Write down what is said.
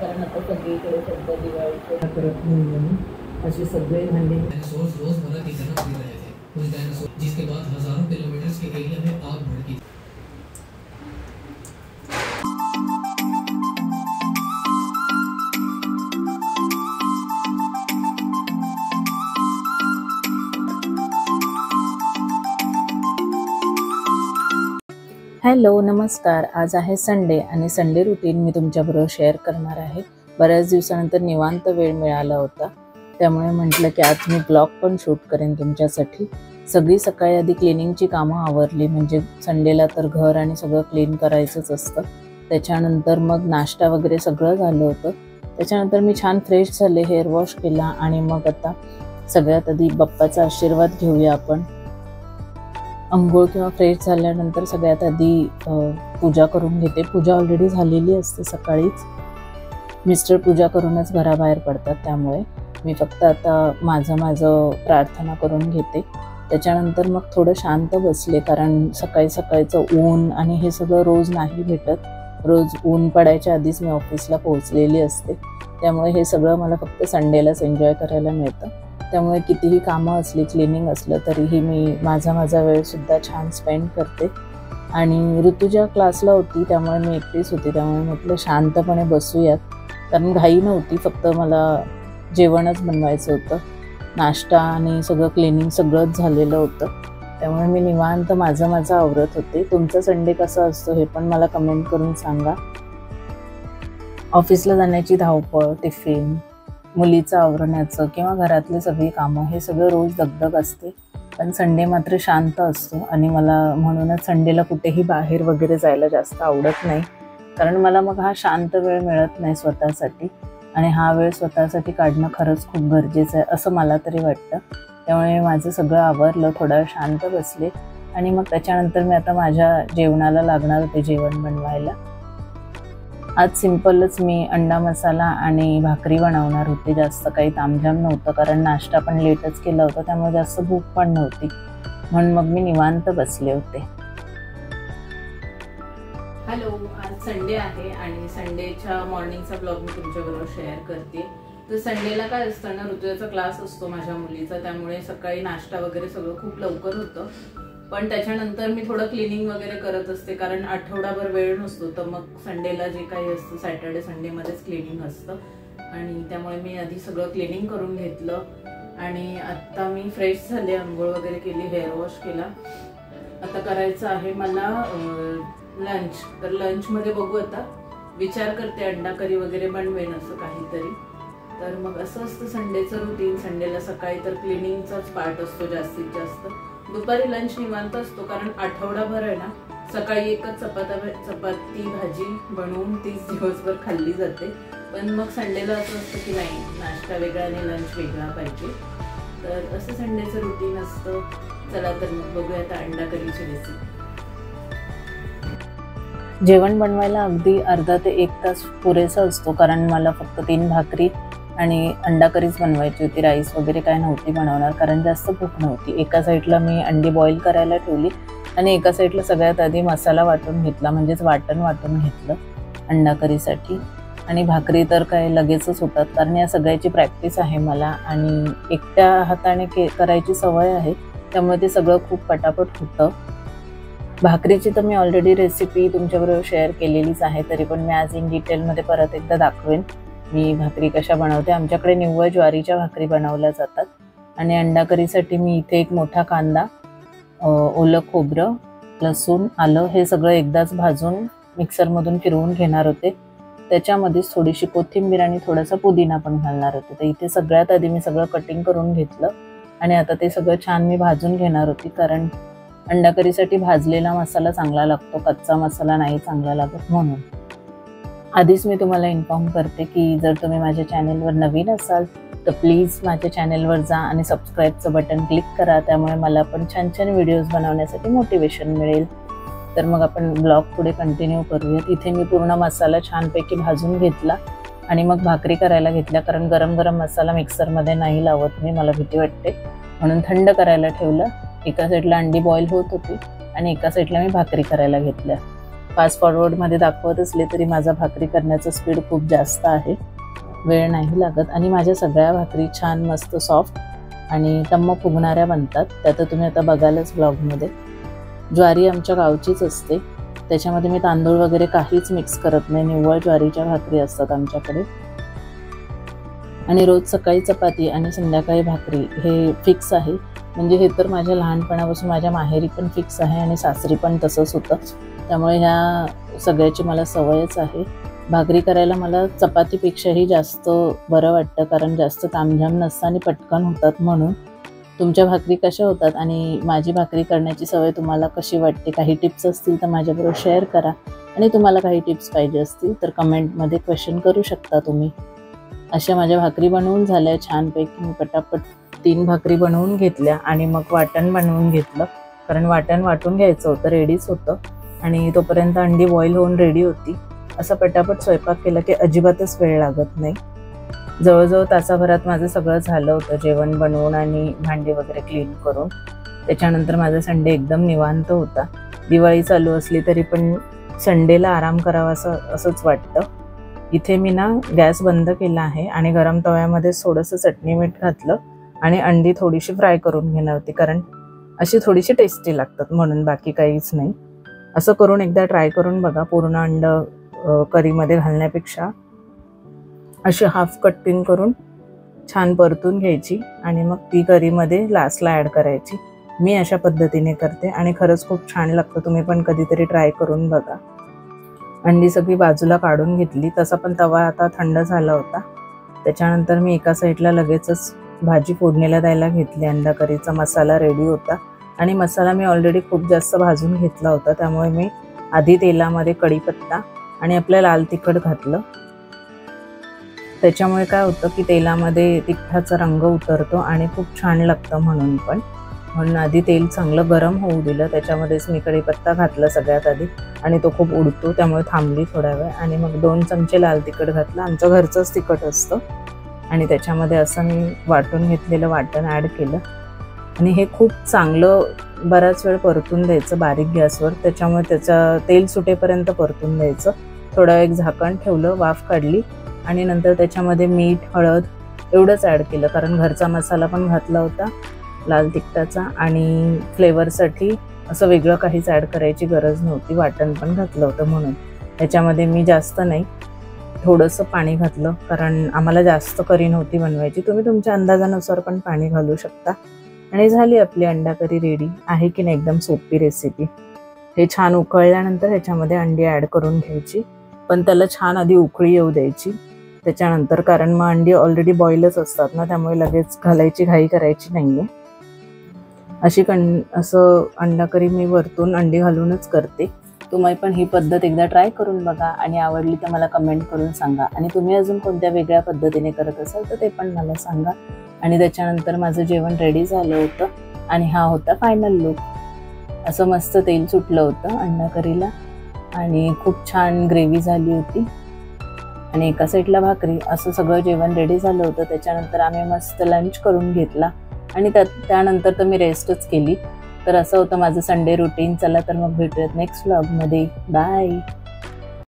कारण आता सगळीकडे सध्या दिवाळीचे करत नाही म्हणून असे सगळे भांडे रोजमर्रा की तरह पी रहे थे कुछ डायनासोर, जिसके बाद हजारों किलोमीटर के एरिया में आग भड़की। हॅलो नमस्कार, आज आहे संडे आणि संडे रुटीन मी तुमच्याबरोबर शेअर करणार आहे। बऱ्याच दिवसानंतर निवांत वेळ मिळाला होता, त्यामुळे म्हटलं की आज मी ब्लॉग पण शूट करेन तुमच्यासाठी। सगळी सकाळी आधी क्लिनिंगची कामं आवरली, म्हणजे संडेला तर घर आणि सगळं क्लीन करायचंच असतं। त्याच्यानंतर मग नाश्ता वगैरे सगळं झालं होतं। त्याच्यानंतर मी छान फ्रेश झाले, हेअर वॉश केला आणि मग आता सगळ्यात आधी बाप्पाचा आशीर्वाद घेऊया आपण। अंघोळ किंवा फ्रेश झाल्यानंतर सगळ्यात आधी पूजा करून घेते। पूजा ऑलरेडी झालेली असते सकाळीच, मिस्टर पूजा करूनच घराबाहेर पडतात, त्यामुळे मी फक्त आता माझं प्रार्थना करून घेते। त्याच्यानंतर मग थोडं शांत बसले, कारण सकाळी सकाळचं ऊन आणि हे सगळं रोज नाही भेटत। रोज ऊन पडायच्या आधीच मी ऑफिसला पोहोचलेली असते, त्यामुळे हे सगळं मला फक्त संडेलाच एन्जॉय करायला मिळतं। त्यामुळे कितीही कामं असली, क्लिनिंग असलं तरीही मी माझा वेळसुद्धा छान स्पेंड करते। आणि ऋतुजा क्लासला होती, त्यामुळे मी एकटीच होती, त्यामुळे म्हटलं शांतपणे बसूयात, कारण घाई नव्हती, फक्त मला जेवणच बनवायचं होतं। नाश्ता आणि सगळं क्लिनिंग सगळंच झालेलं होतं, त्यामुळे मी निवांत माझं आवरत होते। तुमचा संडे कसा असतो हे पण मला कमेंट करून सांगा। ऑफिसला जाण्याची धावपळ, टिफिन, मुलीचं आवरण्याचं किंवा घरातले सगळी कामं, हे सगळं रोज दगदग असते, पण संडे मात्र शांत असतो। आणि मला म्हणूनच संडेला कुठेही बाहेर वगैरे जायला जास्त आवडत नाही, कारण मला मग हा शांत वेळ मिळत नाही स्वतःसाठी, आणि हा वेळ स्वतःसाठी काढणं खरंच खूप गरजेचं आहे असं मला तरी वाटतं। त्यामुळे माझं सगळं आवरलं, थोडा वेळ शांत बसले आणि मग त्याच्यानंतर मी आता माझ्या जेवणाला लागणार होते, जेवण बनवायला। आज सिंपलच मी अंडा मसाला आणि भाकरी बनवणार होते, जास्त काही तामझाम नव्हतं, कारण नाश्ता पण लेटच केला होता, त्यामुळे जास्त भूक पण नव्हती, म्हणून मग मी निवांत बसले होते। हॅलो, आज संडे आहे आणि संडेच्या मॉर्निंगचा ब्लॉग मी तुमच्याबरोबर शेअर करते। तर संडेला काय असतं ना, ऋतुजाचा क्लास असतो माझ्या मुलीचा, त्यामुळे सकाळी नाश्ता वगैरे सगळं खूप लवकर होतं, पण त्याच्यानंतर मी थोडं क्लिनिंग वगैरे करत असते, कारण आठवडाभर वेळ नसतो, तर मग संडेला जे काही असतं, सॅटर्डे संडेमध्येच क्लिनिंग असतं, आणि त्यामुळे मी आधी सगळं क्लिनिंग करून घेतलं। आणि आता मी फ्रेश झाले, अंघोळ वगैरे केली, हेअर वॉश केला। आता करायचं आहे मला लंच, तर लंचमध्ये बघू, आता विचार करते अंडा करी वगैरे बनवेन असं काहीतरी। तर मग असं असतं संडेचं रुटीन। संडेला सकाळी तर क्लिनिंगचाच पार्ट असतो जास्तीत जास्त, दुपारी लंच निवांत असतो, कारण आठवडाभर आहे ना, सकाळी एकच चपाती भाजी बनवून तीच दिवसभर खाल्ली जाते, पण मग संडेला असं असतं की नाही, नाश्ता वेगळा आणि लंच वेगळा पाहिजे, तर असं संडेचं रुटीन असतं। चला तर मग बघूया आता अंडा करीची रेसिपी। जेवण बनवायला अगदी अर्धा ते 1 तास पुरेसा असतो, कारण मला फक्त 3 भाकरी आणि अंडा करीच बनवायची होती, राईस वगैरे काय नव्हती बनवणार, कारण जास्त भूक नव्हती। एका साईडला मी अंडी बॉईल करायला ठेवली आणि एका साईडला सगळ्यात आधी मसाला वाटून घेतला, म्हणजेच वाटण वाटून घेतलं अंडा करीसाठी। आणि भाकरी तर काय लगेचच होतात, कारण या सगळ्याची प्रॅक्टिस आहे मला आणि एकट्या हाताने करायची सवय आहे, त्यामुळे ते सगळं खूप पटापट होतं। भाकरीची तर मी ऑलरेडी रेसिपी तुमच्याबरोबर शेअर केलेलीच आहे, तरी पण मी आज इन डिटेलमध्ये परत एकदा दाखवेन मी भाकरी कशा बनवते। आमच्याकडे निव्वळ ज्वारीच्या भाकरी बनवल्या जातात। आणि अंडा करीसाठी मी इथे एक मोठा कांदा, ओलं खोबरं, लसूण, आलं हे सगळं एकदाच भाजून मिक्सरमधून फिरवून घेणार होते। त्याच्यामध्येच थोडीशी कोथिंबीर आणि थोडासा पुदिना पण घालणार होते। तर इथे सगळ्यात आधी मी सगळं कटिंग करून घेतलं आणि आता ते सगळं छान मी भाजून घेणार होती, कारण अंडा करीसाठी भाजलेला मसाला चांगला लागतो, कच्चा मसाला नाही चांगला लागत, म्हणून। आधीच मी तुम्हाला इन्फॉर्म करते की जर तुम्ही माझ्या चॅनेलवर नवीन असाल तर प्लीज माझ्या चॅनेलवर जा आणि सबस्क्राईबचं बटन क्लिक करा, त्यामुळे मला पण छान छान व्हिडिओज बनवण्यासाठी मोटिवेशन मिळेल। तर मग आपण ब्लॉग पुढे कंटिन्यू करूयात। इथे मी पूर्ण मसाला छानपैकी भाजून घेतला आणि मग भाकरी करायला घेतल्या, कारण गरम गरम मसाला मिक्सरमध्ये नाही लावत मी, मला भीती वाटते, म्हणून थंड करायला ठेवलं। एका साईडला अंडी बॉईल होत होती आणि एका साईडला मी भाकरी करायला घेतल्या। फास्ट फॉरवर्डमध्ये दाखवत असले तरी माझा भाकरी करण्याचा स्पीड खूप जास्त आहे, वेळ नाही लागत आणि माझ्या सगळ्या भाकरी छान मस्त सॉफ्ट आणि टम्म फुगणाऱ्या बनतात. त्यात तुम्ही आता बघालच ब्लॉगमध्ये. ज्वारी आमच्या गावचीच असते, त्याच्यामध्ये मी तांदूळ वगैरे काहीच मिक्स करत नाही, निव्वळ ज्वारीच्या भाकरी असतात आमच्याकडे. आणि रोज सकाळी चपाती आणि संध्याकाळी भाकरी हे फिक्स आहे. म्हणजे हे तर माझ्या लहानपणापासून माझ्या माहेरी पण फिक्स आहे आणि सासरी पण तसंच होतं, त्यामुळे ह्या सगळ्याची मला सवयच आहे. भाकरी करायला मला चपातीपेक्षाही जास्त बरं वाटतं, कारण जास्त तामझाम नसतं आणि पटकन होतात. म्हणून तुमच्या भाकरी कशा होतात आणि माझी भाकरी करण्याची सवय तुम्हाला कशी वाटते, काही टिप्स असतील तर माझ्याबरोबर शेअर करा. आणि तुम्हाला काही टिप्स पाहिजे असतील तर कमेंटमध्ये क्वेश्चन करू शकता तुम्ही. अशा माझ्या भाकरी बनवून झाल्या छानपैकी. मी पटापट 3 भाकरी बनवून घेतल्या आणि मग वाटण बनवून घेतलं, कारण वाटण वाटून घ्यायचं होतं, रेडीच होतं. आणि तोपर्यंत अंडी बॉईल होऊन रेडी होती. असं पटापट स्वयंपाक केला की अजिबातच वेळ लागत नाही. जवळजवळ तासाभरात माझं सगळं झालं होतं, जेवण बनवून आणि भांडी वगैरे क्लीन करून. त्याच्यानंतर माझा संडे एकदम निवांत होता. दिवाळी चालू असली तरी पण संडेला आराम करावा असंच वाटतं. इथे मी ना गॅस बंद केला आहे आणि गरम तव्यामध्ये थोडंसं चटणी मीठ घातलं आणि अंडी थोडीशी फ्राय करून घेणार होती, कारण अशी थोडीशी टेस्टी लागतात म्हणून, बाकी काहीच नाही. असं करून एकदा ट्राय करून बघा. पूर्ण अंड करीमध्ये घालण्यापेक्षा अशी हाफ कटिंग करून छान परतून घ्यायची आणि मग ती करीमध्ये लास्टला ॲड करायची. मी अशा पद्धतीने करते आणि खरंच खूप छान लागतं. तुम्ही पण कधीतरी ट्राय करून बघा. अंडी सगळी बाजूला काढून घेतली. तसा पण तवा आता थंड झाला होता. त्याच्यानंतर मी एका साईडला लगेचच भाजी फोडणीला द्यायला घेतली. अंडा करीचा मसाला रेडी होता आणि मसाला मी ऑलरेडी खूप जास्त भाजून घेतला होता, त्यामुळे मी आधी तेलामध्ये कढीपत्ता आणि आपलं लाल तिखट घातलं. त्याच्यामुळे काय होतं की तेलामध्ये तिखटाचा रंग उतरतो आणि खूप छान लागतं म्हणून आधी तेल चांगलं गरम होऊ दिलं. त्याच्यामध्येच मी कढीपत्ता घातला सगळ्यात आधी आणि तो खूप उडतो, त्यामुळे थांबली थोडा वेळ. आणि मग 2 चमचे लाल तिखट घातलं, आमचं घरचंच तिखट असतं. आणि त्याच्यामध्ये असं मी वाटून घेतलेलं वाटण ॲड केलं आणि हे खूप चांगलं बराच वेळ परतून द्यायचं बारीक गॅसवर. त्याच्यामुळे त्याचं तेल सुटेपर्यंत परतून द्यायचं. थोडा वेळ झाकण ठेवलं, वाफ काढली आणि नंतर त्याच्यामध्ये मीठ, हळद एवढंच ॲड केलं, कारण घरचा मसाला पण घातला होता लाल तिखटाचा आणि फ्लेवरसाठी असं वेगळं काहीच ॲड करायची गरज नव्हती. वाटण पण घातलं होतं म्हणून. त्याच्यामध्ये मी जास्त नाही, थोडंसं पाणी घातलं, कारण आम्हाला जास्त करी नव्हती बनवायची. तुम्ही तुमच्या अंदाजानुसार पण पाणी घालू शकता. आणि झाली आपली अंडा करी रेडी. आहे की नाही एकदम सोपी रेसिपी. हे छान उकळल्यानंतर ह्याच्यामध्ये अंडी ॲड करून घ्यायची, पण त्याला छान आधी उकळी येऊ द्यायची त्याच्यानंतर, कारण मग अंडी ऑलरेडी बॉईलच असतात ना, त्यामुळे लगेच घालायची घाई करायची नाही आहे. असं अंडा करी मी वरतून अंडी घालूनच करते. तुम्ही पण ही पद्धत एकदा ट्राय करून बघा आणि आवडली तर मला कमेंट करून सांगा. आणि तुम्ही अजून कोणत्या वेगळ्या पद्धतीने करत असाल तर ते पण मला सांगा. आणि त्याच्यानंतर माझं जेवण रेडी झालं होतं आणि हा होता फायनल लुक. असं मस्त तेल सुटलं होतं अंडा करीला आणि खूप छान ग्रेव्ही झाली होती आणि एका साईडला भाकरी. असं सगळं जेवण रेडी झालं होतं. त्याच्यानंतर आम्ही मस्त लंच करून घेतला आणि त्यानंतर तर मी रेस्टच केली. तर असं होतं माझं संडे रुटीन. चला तर मग भेटूयात नेक्स्ट व्लॉगमध्ये. बाय.